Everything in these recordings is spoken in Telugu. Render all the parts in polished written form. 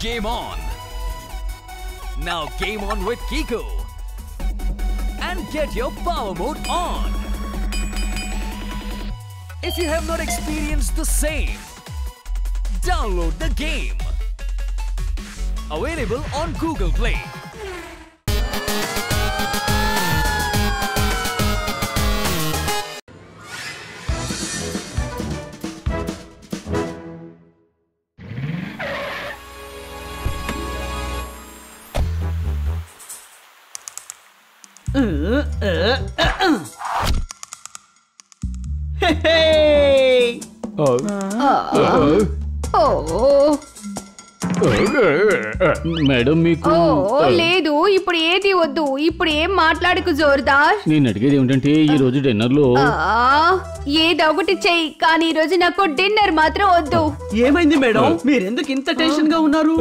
Game on! Now game on with Kiko and get your power mode on. If you have not experienced the same, download the game. Available on Google Play. Hey! Madam మీకు లేదు ఇప్పుడు ఏది వద్దు ఇప్పుడు ఏం మాట్లాడకు జోర్దార్ నేను అడిగేది ఏమిటంటే ఈ రోజు డిన్నర్ లో ఏదో ఒకటి చెయ్యి కానీ ఈ రోజు నాకు డిన్నర్ మాత్రం వద్దు. ఏమైంది మేడం మీరెందుకు ఇంత టెన్షన్ గా ఉన్నారు?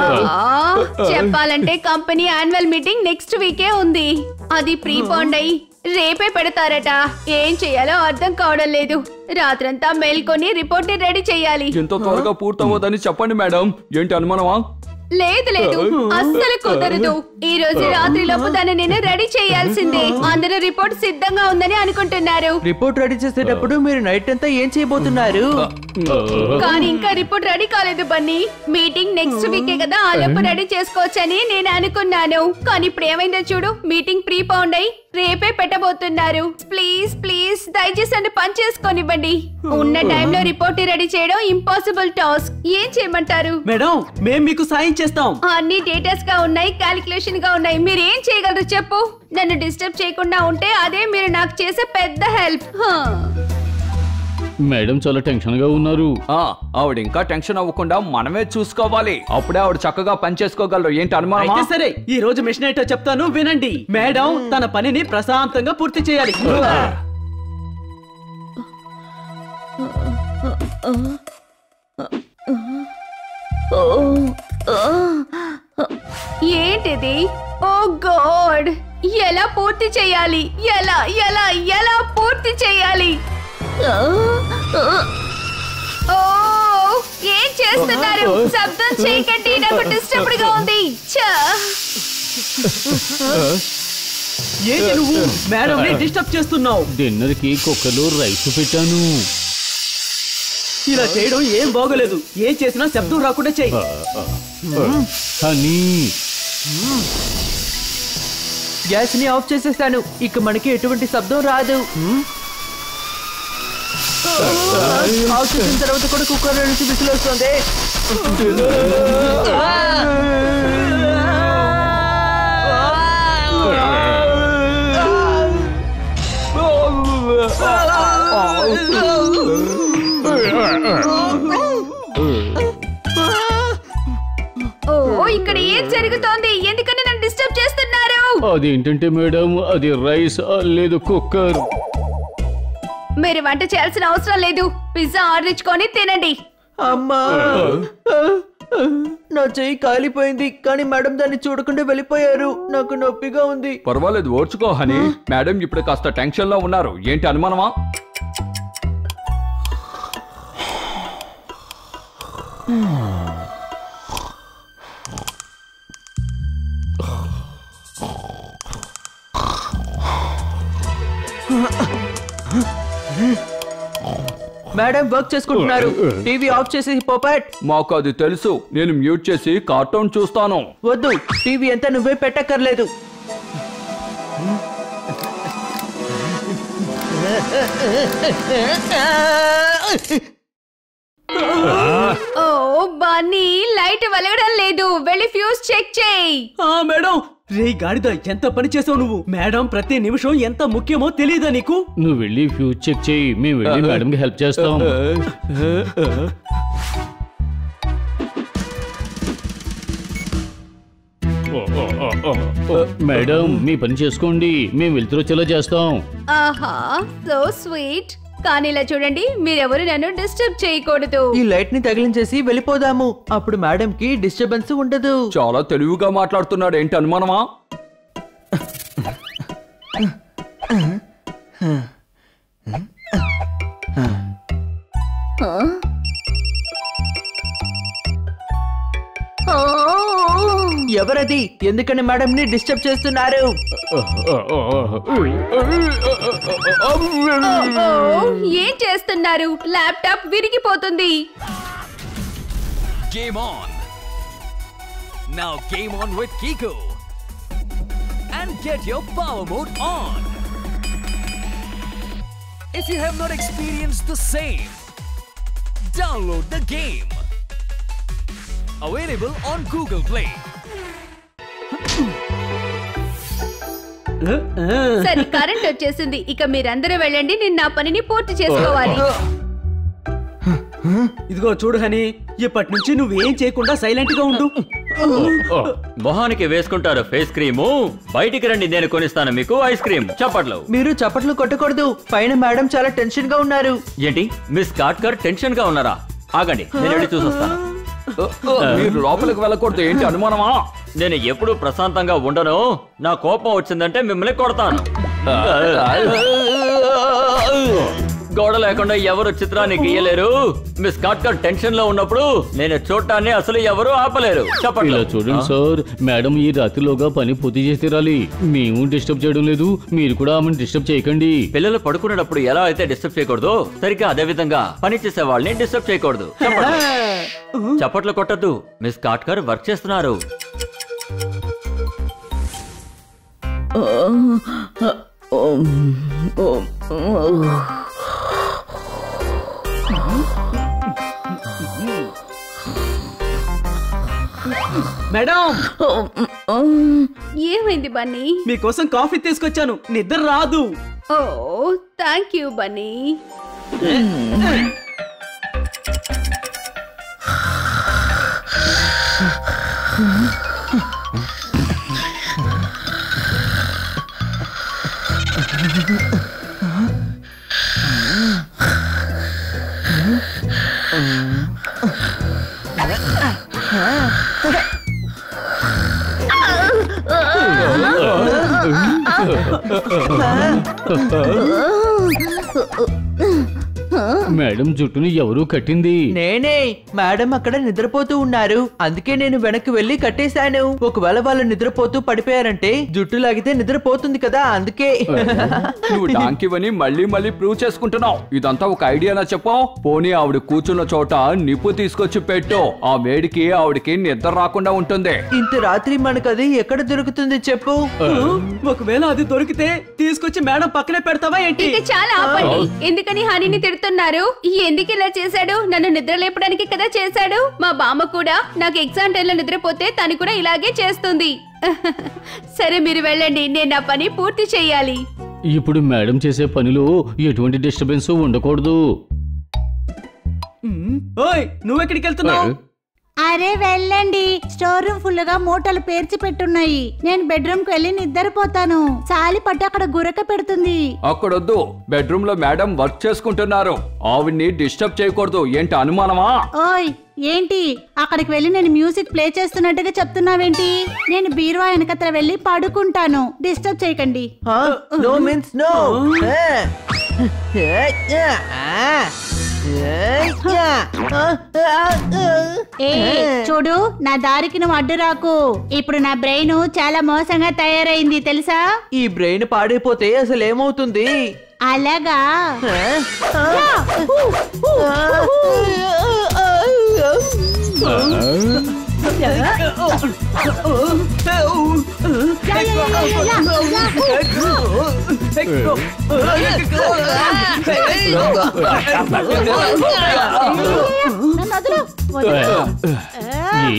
చెప్పాలంటే కంపెనీ యాన్యువల్ మీటింగ్ నెక్స్ట్ వీకే ఉంది. అది ప్రీపోండ్ అయ్యి రేపే పెడతారట. ఏం చెయ్యాలో అర్థం కావడం లేదు. రాత్రంతా మేల్కొని రిపోర్ట్ ని రెడీ చెయ్యాలి. ఎంతో త్వరగా పూర్తవద్దని చెప్పండి మేడం. ఏంటి అనుమానమా? లేదు లేదు అస్సలు కుదరదు. ఈ రోజు రాత్రి లోపు దాన్ని నేను రెడీ చేయాల్సిందే. అందరూ రిపోర్ట్ సిద్ధంగా ఉందని అనుకుంటున్నారు. రిపోర్ట్ రెడీ చేసేటప్పుడు మీరు నైట్ అంతా ఏం చేయబోతున్నారు? కానీ ఇంకా రిపోర్ట్ రెడీ కాలేదు బన్నీ. మీటింగ్ నెక్స్ట్ వీకే కదా, ఆ లోపు రెడీ చేసుకోవచ్చని నేను అనుకున్నాను. కానీ ఇప్పుడు ఏమైందో చూడు, మీటింగ్ ప్రీపౌండ్ అయి రేపే పెట్టబోతున్నారు. ప్లీజ్ ప్లీజ్ దయచేసి నన్ను పని చేసుకోనివ్వండి. ఉన్న టైంలో రిపోర్ట్ రెడీ చేయడం ఇంపాసిబుల్ టాస్క్. ఏం చేయమంటారు? మేడం మేము మీకు సాయం చేస్తాం. అన్ని డేటాస్ గా ఉన్నాయి, క్యాలిక్యులేషన్ గా ఉన్నాయి. మీరు ఏం చేయగలరు చెప్పు. నన్ను డిస్టర్బ్ చేయకుండా ఉంటే అదే మీరు నాకు చేసే పెద్ద హెల్ప్. మేడం చాలా టెన్షన్ గా ఉన్నారు. ఆవిడ ఇంకా టెన్షన్ అవ్వకుండా మనమే చూసుకోవాలి. అప్పుడే ఆవిడ చక్కగా పని చేసుకోగలరు. ఏంటి అనుమానం? అయితే సరే ఈ రోజు మిషన్ ఏంటో చెప్తాను వినండి. మేడం తన పనిని ప్రశాంతంగా పూర్తి చేయాలి. ఏంటిది? ఓ గాడ్, ఎలా పూర్తి చేయాలి? ఎలా ఎలా ఎలా పూర్తి చేయాలి? ఓ ఏం చేస్తున్నారు? శబ్దం చేయకండి, నాకు డిస్టర్బ్డ్ గా ఉంది. ఏంటి నువ్వు మేడం ని డిస్టర్బ్ చేస్తున్నావు? డిన్నర్ కి కుక్కర్లో రైస్ పెట్టాను. ఇలా చేయడం ఏం బాగోలేదు. ఏం చేసినా శబ్దం రాకుండా చెయ్యి. గ్యాస్ ని ఆఫ్ చేసేసాను. ఇక మనకి ఎటువంటి శబ్దం రాదు. ఆఫ్ చేసిన తర్వాత కూడా కుక్కర్ నుంచి విసులు వస్తుంది. ఓ ఇక్కడ ఏం జరుగుతోంది? ఎందుకని నన్ను డిస్టర్బ్ చేస్తున్నారు? అదేంటంటే మేడం అది రైస్ లేదు కుక్కర్. మీరు వంట చేయాల్సిన అవసరం లేదు. పిజ్జా ఆర్డర్ ఇచ్చుకొని తినండి. అమ్మా నా చెయ్యి కాలిపోయింది. కానీ మేడం దాన్ని చూడకుండా వెళ్ళిపోయారు. నాకు నొప్పిగా ఉంది. పర్వాలేదు, ఓర్చుకో హనీ. మేడం ఇప్పుడు కాస్త టెన్షన్ లో ఉన్నారు. ఏంటి అనుమానమా? మేడం వర్క్ చేసుకుంటున్నారు. టీవీ ఆఫ్ చేసి పోపట్. మాకు అది తెలుసు. నేను మ్యూట్ చేసి కార్టూన్ చూస్తాను. వద్దు, టీవీ అంతా నువ్వే పెట్టక్కర్లేదు. ఓ బన్నీ, లైట్ వెలగడం లేదు. వెళ్ళి ఫ్యూజ్ చెక్ చేయి. మేడం రే గాడిద, ఎంత పని చేసావు నువ్వు. మేడం ప్రతి నిమిషం ఎంత ముఖ్యమో తెలియదా నీకు? నువ్వు వెళ్ళి ఫ్యూజ్ చెక్ చేయి. మేము వెళ్ళి మేడం కి హెల్ప్ చేస్తాం. మేడం మీ పని చేసుకోండి, మేము వెళ్తురొచ్చేలా చేస్తాం. ఆహా సో స్వీట్. కానీ ఇలా చూడండి, మీరెవరు నన్ను డిస్టర్బ్ చేయకూడదు. ఈ లైట్ ని తగిలించేసి వెళ్ళిపోదాము. అప్పుడు మేడం కి డిస్టర్బెన్స్ ఉండదు. చాలా తెలివిగా మాట్లాడుతున్నాడు. ఏంటి అనుమానమా? ఓ ఎవరది? ఎందుకని మేడం ని డిస్టర్బ్ చేస్తున్నారు? ఏం చేస్తున్నారు? ల్యాప్టాప్ విరిగిపోతుంది. Game on. Now game on with Kiko. And get your power mode on. If you have not experienced the same, download the game. Available on Google Play. సరే కరెంట్ వచ్చేసింది. ఇక మీరందరూ వెళ్ళండి, నేను నా పనిని పూర్తి చేసుకోవాలి. ఇదిగో చూడు హనీ, ఇప్పటి నుంచి నువ్వేం చేయకుండా సైలెంట్ గా ఉండు. మొహానికి వేసుకుంటారు ఫేస్ క్రీము, బయటికి రండి నేను కొనిస్తాను మీకు ఐస్ క్రీమ్. చప్పట్లు. మీరు చప్పట్లు కొట్టకూడదు, పైన మేడం చాలా టెన్షన్ గా ఉన్నారు. ఏంటి మిస్ కాట్కర్ టెన్షన్ గా ఉన్నారా? ఆగండి, నేను వెళ్ళి చూసొస్తాను. మీరు లోపలికి వెళ్ళకూడదు. ఏంటి అనుమానమా? నేను ఎప్పుడు ప్రశాంతంగా ఉండను. నా కోపం వచ్చిందంటే మిమ్మల్ని కొడతాను. గోడ లేకుండా ఎవరు చిత్రాన్ని గీయలేరు. మిస్ కాట్కర్ టెన్షన్ లో ఉన్నప్పుడు నేను చూడటాన్ని అసలు ఎవరు ఆపలేరు. చెప్పండి. ఇలా చూడండి సార్, మేడం ఈ రాత్రిలోగా పని పూర్తి చేసి తీరాలి. మేము డిస్టర్బ్ చేయడం లేదు, మీరు కూడా ఆమెను డిస్టర్బ్ చేయకండి. పిల్లలు పడుకునేటప్పుడు ఎలా అయితే డిస్టర్బ్ చేయకూడదు, సరిగ్గా అదే విధంగా పని చేసే వాళ్ళని డిస్టర్బ్ చేయకూడదు. చప్పట్లు కొట్టద్దు, మిస్ కాట్కర్ వర్క్ చేస్తున్నారు. మేడం, ఏమైంది బన్నీ? మీకోసం కాఫీ తీసుకొచ్చాను, నిద్ర రాదు. ఓ థ్యాంక్ యూ బన్నీ. మేడం జుట్టుని ఎవరు కట్టింది? నేనే. మేడం అక్కడ నిద్రపోతూ ఉన్నారు, అందుకే నేను వెనక్కి వెళ్లి కట్టేశాను. ఒకవేళ వాళ్ళు నిద్రపోతూ పడిపోయారంటే జుట్టు లాగితే నిద్రపోతుంది కదా, అందుకే. నువ్వు డాంకివని మళ్ళీ మళ్ళీ ప్రూవ్ చేసుకుంటున్నావు. ఇదంతా ఒక ఐడియానా చెప్పు. పోనీ ఆవిడ కూర్చున్న చోట నిప్పు తీసుకొచ్చి పెట్టు. ఆ వేడికి ఆవిడకి నిద్ర రాకుండా ఉంటుంది. ఇంత రాత్రి మనకు అది ఎక్కడ దొరుకుతుంది చెప్పు? ఒకవేళ అది దొరికితే తీసుకొచ్చి మేడం పక్కనే పెడతావా ఏంటి? ఇక చాలా ఆపండి. ఎందుకని హనీని తిడుతున్నారు? ఎందుకు ఇలా చేశాడు? నన్ను నిద్ర లేపడానికి కదా చేశాడు. మా బామ్మ కూడా నాకు ఎగ్జామ్ టైంలో నిద్రపోతే తను కూడా ఇలాగే చేస్తుంది. సరే మీరు వెళ్ళండి, నేను నా పని పూర్తి చెయ్యాలి. ఇప్పుడు మేడం చేసే పనిలో ఎటువంటి డిస్టర్బెన్స్ ఉండకూడదు. ఓయ్, నువ్వెక్కడికి వెళ్తున్నావు? అరే వెళ్ళండి, స్టోర్ రూమ్ ఫుల్ గా మూటలు పేర్చి పెట్టున్నాయి. నేను బెడ్రూమ్ కి వెళ్ళి నిద్రపోతాను. చాలి పట్టు అక్కడ గురక పెడుతుంది. అక్కడొద్దు, బెడ్రూమ్ లో మేడం వర్క్ చేసుకుంటున్నారు. ఆవిడ్ని డిస్టర్బ్ చేయకూడదు. ఏంటి అనుమానమా? ఓయ్ ఏంటి అక్కడికి వెళ్ళి నేను మ్యూజిక్ ప్లే చేస్తున్నట్టుగా చెప్తున్నావేంటి? నేను బీరువా వెనకత్ర వెళ్ళి పడుకుంటాను, డిస్టర్బ్ చేయకండి. No means no. చూడు, నా దారికి నువ్వు అడ్డు రాకు. ఇప్పుడు నా బ్రెయిన్ చాలా మోసంగా తయారైంది తెలుసా? ఈ బ్రెయిన్ పాడైపోతే అసలు ఏమవుతుంది? అలాగా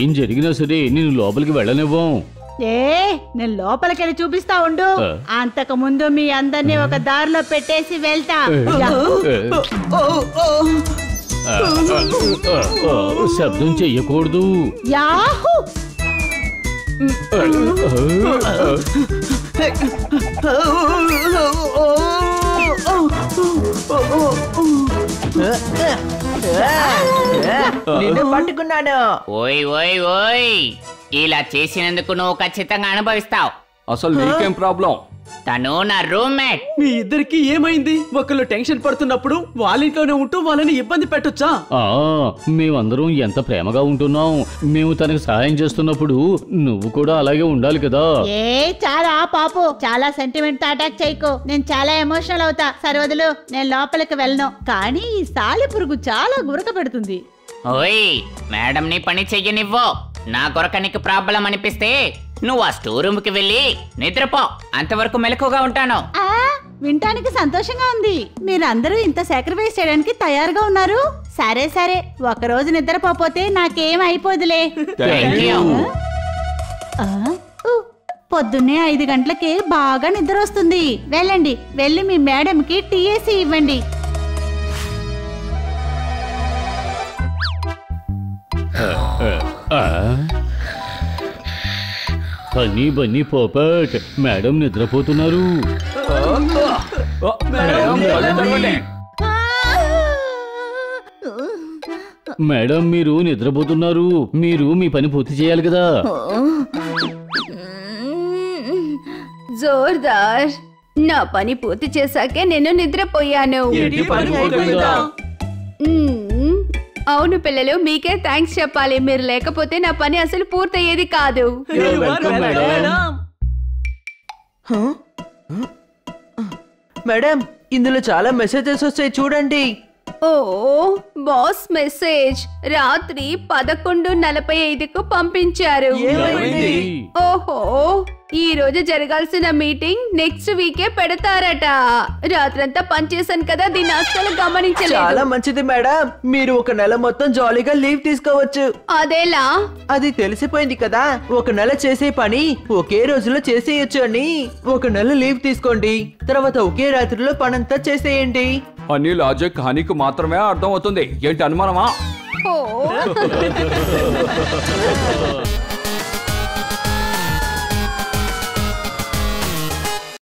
ఏం జరిగినా సరే నేను లోపలికి వెళ్ళనివ్వం. నేను లోపలికెళ్ళి చూపిస్తా ఉండు. అంతకు ముందు మీ అందరినీ ఒక దారిలో పెట్టేసి వెళ్తా. శబ్దం చెయ్యకూడదు. యాహూ! నిన్ను పట్టుకున్నాను. ఓయ్ ఓయ్ ఓయ్, ఇలా చేసినందుకు నువ్వు ఖచ్చితంగా అనుభవిస్తావు. అసలు నీకేం ప్రాబ్లం? తను నా రూమ్మేట్. మీ ఇద్దరికి ఏమైంది? ఒకళ్ళు టెన్షన్ పడుతున్నప్పుడు వాళ్ళ ఇంట్లోనే ఉంటూ వాళ్ళని ఇబ్బంది పెట్టొచ్చా? మేమందరం ఎంత ప్రేమగా ఉంటున్నాం. మేము తనకు సహాయం చేస్తున్నప్పుడు నువ్వు కూడా అలాగే ఉండాలి కదా. చాలా పాపు, చాలా సెంటిమెంట్ అటాక్ చేయకు. నేను చాలా ఎమోషనల్ అవుతా. సరే వదులు, నేను లోపలికి వెళ్ళను. కానీ ఈ సాలి పురుగు చాలా గురక పెడుతుంది. ఓయ్, మేడం ని పని చెయ్యనివ్వు. నా కొరక నీకు ప్రాబ్లం అనిపిస్తే నువ్వు ఆ స్టోర్ రూమ్ కి వెళ్ళి నిద్రపో. అంతవరకు మెలకుగా ఉంటాను. వినటానికి సంతోషంగా ఉంది. మీరందరూ ఇంత సాక్రిఫైస్ చేయడానికి తయారుగా ఉన్నారు. సరే సరే, ఒక రోజు నిద్రపోతే నాకేం అయిపోదులే. పొద్దున్నే 5 గంటలకి బాగా నిద్ర వస్తుంది. వెళ్ళండి, వెళ్ళి మీ మేడం కి టీఏసీ ఇవ్వండి. హనీ బన్నీ పోపట్, మేడం నిద్రపోతున్నారు. మేడం మీరు నిద్రపోతున్నారు. మీరు మీ పని పూర్తి చేయాలి కదా. జోర్దార్, నా పని పూర్తి చేశాకే నేను నిద్రపోయాను. అవును పిల్లలు, మీకే థ్యాంక్స్ చెప్పాలి. మీరు లేకపోతే నా పని అసలు పూర్తయ్యేది కాదు. మేడం, ఇందులో చాలా మెసేజెస్ వచ్చాయి చూడండి. ఓ బాస్ మెసేజ్ రాత్రి 11:45కు పంపించారు. ఓహో, ఈ రోజు జరగాల్సిన మీటింగ్ నెక్స్ట్ వీకే పెడతారట. రాత్రంతా పనిచేశాను కదా, దీన్ని అస్సలు గమనించలేదు. చాలా మంచిది మేడం, మీరు 1 నెల మొత్తం జాలీగా లీవ్ తీసుకోవచ్చు. అదేలా? అది తెలిసిపోయింది కదా. 1 నెల చేసే పని ఒకే రోజులో చేసేయచ్చు అని. 1 నెల లీవ్ తీసుకోండి, తర్వాత ఒకే రాత్రిలో పనంతా చేసేయండి అని లాజిక్ హనీకి మాత్రమే అర్థం అవుతుంది. ఏంటి అనుమానమా?